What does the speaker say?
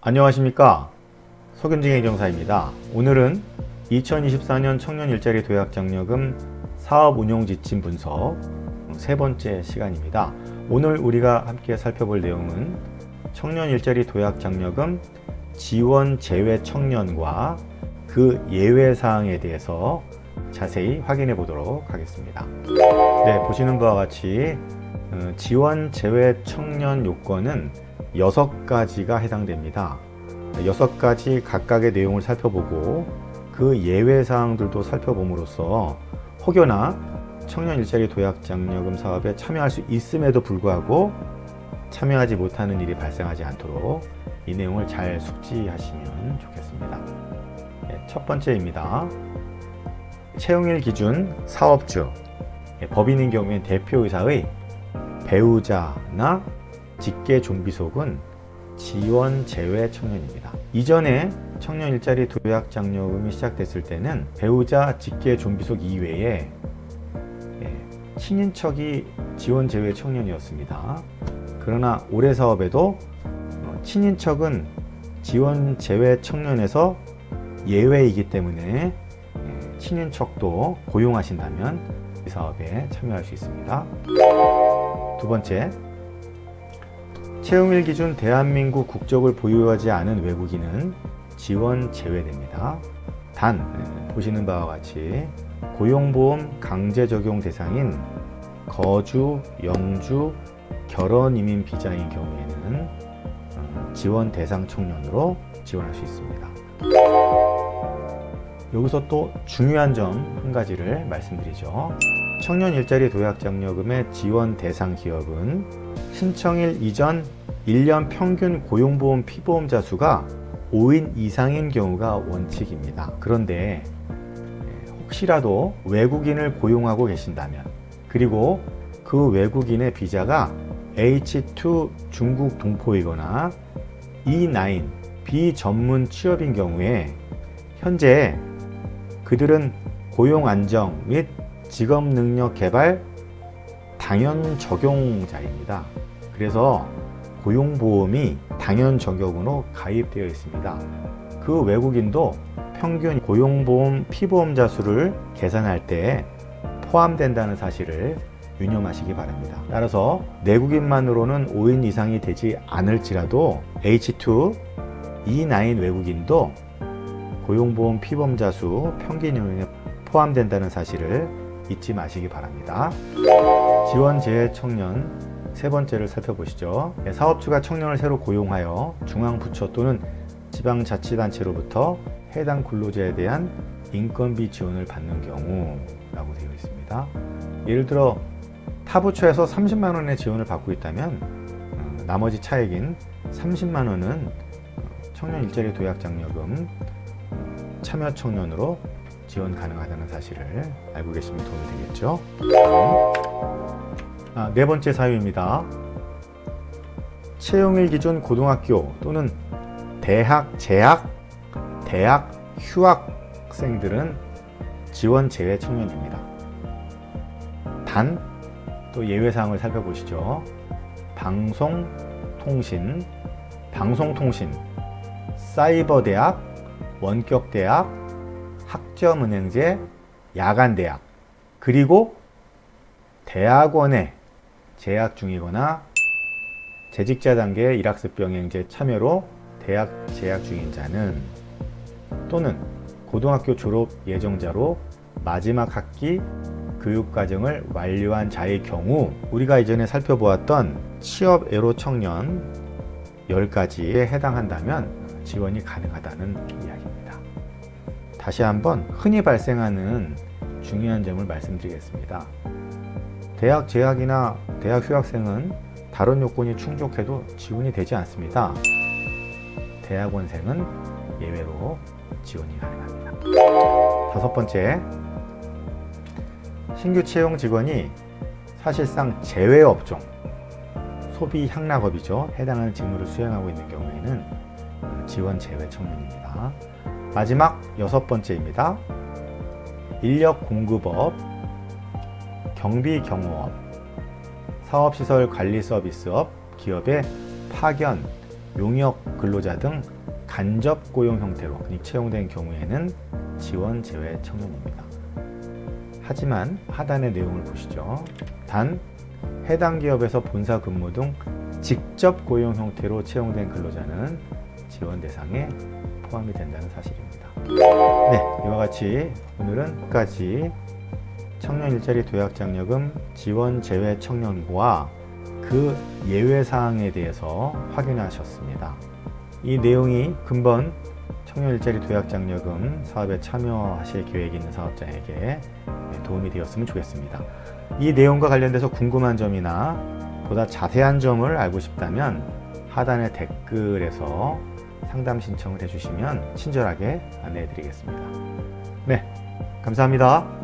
안녕하십니까, 석윤증의 경사입니다. 오늘은 2024년 청년 일자리 도약 장려금 사업 운용 지침 분석 세 번째 시간입니다. 오늘 우리가 함께 살펴볼 내용은 청년 일자리 도약 장려금 지원 제외 청년과 그 예외 사항에 대해서 자세히 확인해 보도록 하겠습니다. 네, 보시는 바와 같이 지원 제외 청년 요건은 6가지가 해당됩니다. 6가지 각각의 내용을 살펴보고 그 예외 사항들도 살펴봄으로써 혹여나 청년 일자리 도약 장려금 사업에 참여할 수 있음에도 불구하고 참여하지 못하는 일이 발생하지 않도록 이 내용을 잘 숙지하시면 좋겠습니다. 네, 첫 번째입니다. 채용일 기준 사업주, 법인인 경우엔 대표이사의 배우자나 직계 좀비속은 지원 제외 청년입니다. 이전에 청년 일자리 도약 장려금이 시작됐을 때는 배우자 직계 좀비속 이외에 친인척이 지원 제외 청년이었습니다. 그러나 올해 사업에도 친인척은 지원 제외 청년에서 예외이기 때문에 친인척도 고용하신다면 이 사업에 참여할 수 있습니다. 두 번째, 채용일 기준 대한민국 국적을 보유하지 않은 외국인은 지원 제외됩니다. 단, 보시는 바와 같이 고용보험 강제 적용 대상인 거주, 영주, 결혼 이민 비자인 경우에는 지원 대상 청년으로 지원할 수 있습니다. 여기서 또 중요한 점 한 가지를 말씀드리죠. 청년 일자리 도약 장려금의 지원 대상 기업은 신청일 이전 1년 평균 고용보험 피보험자 수가 5인 이상인 경우가 원칙입니다. 그런데 혹시라도 외국인을 고용하고 계신다면, 그리고 그 외국인의 비자가 H2 중국 동포이거나 E9 비전문 취업인 경우에 현재 그들은 고용 안정 및 직업 능력 개발 당연 적용자입니다. 그래서 고용보험이 당연 적용으로 가입되어 있습니다. 그 외국인도 평균 고용보험 피보험자 수를 계산할 때 포함된다는 사실을 유념하시기 바랍니다. 따라서 내국인만으로는 5인 이상이 되지 않을지라도 H2, E9 외국인도 고용보험 피보험자 수 평균 인원에 포함된다는 사실을 잊지 마시기 바랍니다. 지원 제외 청년 세 번째를 살펴보시죠. 사업주가 청년을 새로 고용하여 중앙부처 또는 지방자치단체로부터 해당 근로자에 대한 인건비 지원을 받는 경우라고 되어 있습니다. 예를 들어 타부처에서 30만 원의 지원을 받고 있다면 나머지 차액인 30만 원은 청년 일자리 도약 장려금 참여 청년으로 지원 가능하다는 사실을 알고 계시면 도움이 되겠죠. 네 번째 사유입니다. 채용일 기준 고등학교 또는 대학 재학, 대학 휴학생들은 지원 제외 청년입니다. 단, 또 예외사항을 살펴보시죠. 방송통신, 사이버대학, 원격대학, 학점은행제, 야간대학, 그리고 대학원에 재학 중이거나 재직자 단계 일학습 병행제 참여로 대학 재학 중인 자는, 또는 고등학교 졸업 예정자로 마지막 학기 교육과정을 완료한 자의 경우 우리가 이전에 살펴보았던 취업 애로 청년 10가지에 해당한다면 지원이 가능하다는 이야기입니다. 다시 한번 흔히 발생하는 중요한 점을 말씀드리겠습니다. 대학 재학이나 대학 휴학생은 다른 요건이 충족해도 지원이 되지 않습니다. 대학원생은 예외로 지원이 가능합니다. 다섯 번째, 신규 채용 직원이 사실상 제외 업종, 소비 향락업이죠. 해당하는 직무를 수행하고 있는 경우에는 지원 제외 청년입니다. 마지막 여섯 번째입니다. 인력 공급업, 경비 경호업, 사업시설 관리 서비스업, 기업의 파견 용역 근로자 등 간접 고용 형태로 채용된 경우에는 지원 제외 청년입니다. 하지만 하단의 내용을 보시죠. 단 해당 기업에서 본사 근무 등 직접 고용 형태로 채용된 근로자는 지원 대상에 포함이 된다는 사실입니다. 네, 이와 같이 오늘은 끝까지 청년 일자리 도약장려금 지원 제외 청년과 그 예외 사항에 대해서 확인하셨습니다. 이 내용이 근본 청년 일자리 도약장려금 사업에 참여하실 계획이 있는 사업자에게 도움이 되었으면 좋겠습니다. 이 내용과 관련돼서 궁금한 점이나 보다 자세한 점을 알고 싶다면 하단의 댓글에서 상담 신청을 해주시면 친절하게 안내해 드리겠습니다. 네, 감사합니다.